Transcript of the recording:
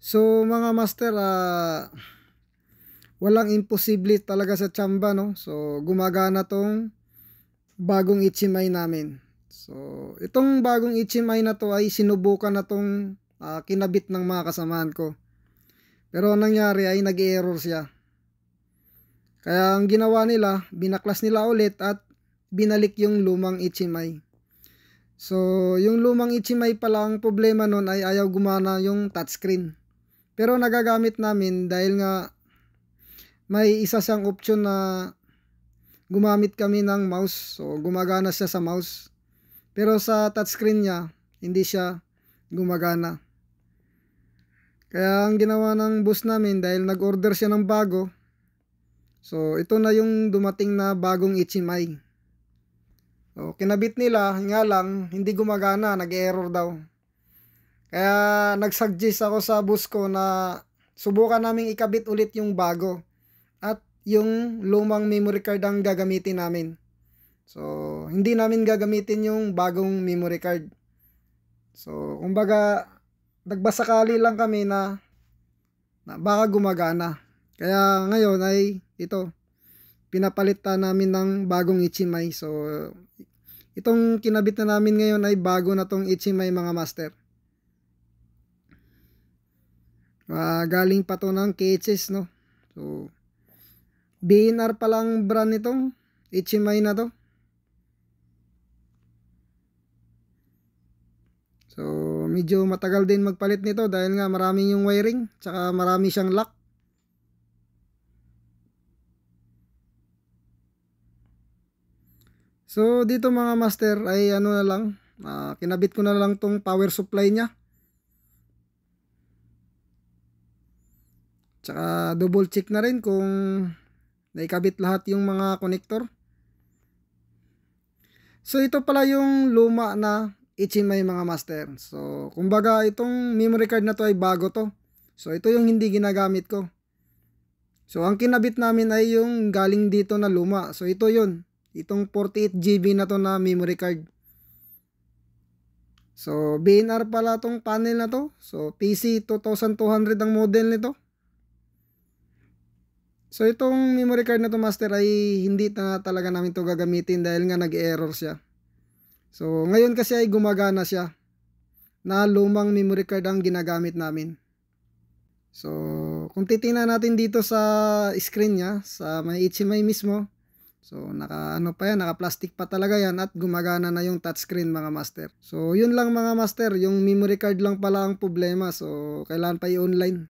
So mga master, walang imposible talaga sa tsamba, no? So gumagana tong bagong HMI namin. So itong bagong HMI na to ay sinubukan na tong kinabit ng mga kasamahan ko. Pero ang nangyari ay nag-error siya. Kaya ang ginawa nila, binaklas nila ulit at binalik yung lumang HMI. So yung lumang HMI pala, ang problema nun ay ayaw gumana yung touchscreen. Pero nagagamit namin dahil nga may isa siyang option na gumamit kami ng mouse. So gumagana siya sa mouse. Pero sa touchscreen niya, hindi siya gumagana. Kaya ang ginawa ng boss namin, dahil nag-order siya ng bago, so ito na yung dumating na bagong HMI. So kinabit nila, nga lang hindi gumagana, nag-error daw. Kaya nag-suggest ako sa boss ko na subukan naming ikabit ulit yung bago at yung lumang memory card ang gagamitin namin. So hindi namin gagamitin yung bagong memory card. So kumbaga nagbasakali lang kami na baka gumagana. Kaya ngayon ay ito, pinapalitan namin ng bagong HMI. So itong kinabit na namin ngayon ay bago na tong HMI mga master. Galing pa to ng KHS, no? So BNR pa lang brand nitong HMI na to. So medyo matagal din magpalit nito dahil nga marami yung wiring, tsaka marami siyang lock. So dito mga master ay ano na lang, kinabit ko na lang tong power supply nya. Tsaka double check na rin kung naikabit lahat yung mga connector. So ito pala yung luma na HMI mga master. So kumbaga itong memory card na to ay bago to. So ito yung hindi ginagamit ko. So ang kinabit namin ay yung galing dito na luma. So ito yun, itong 48 GB na to na memory card. So BNR pala tong panel na to. So PC 2200 ang model nito. So itong memory card na to master ay hindi na talaga namin to gagamitin dahil nga nag-error siya. So ngayon kasi ay gumagana siya, na lumang memory card ang ginagamit namin. So kung titingnan natin dito sa screen niya, sa may HMI mismo, so naka ano pa yan, naka plastic pa talaga yan at gumagana na yung touchscreen mga master. So yun lang mga master, yung memory card lang pala ang problema. So kailangan pa i-online.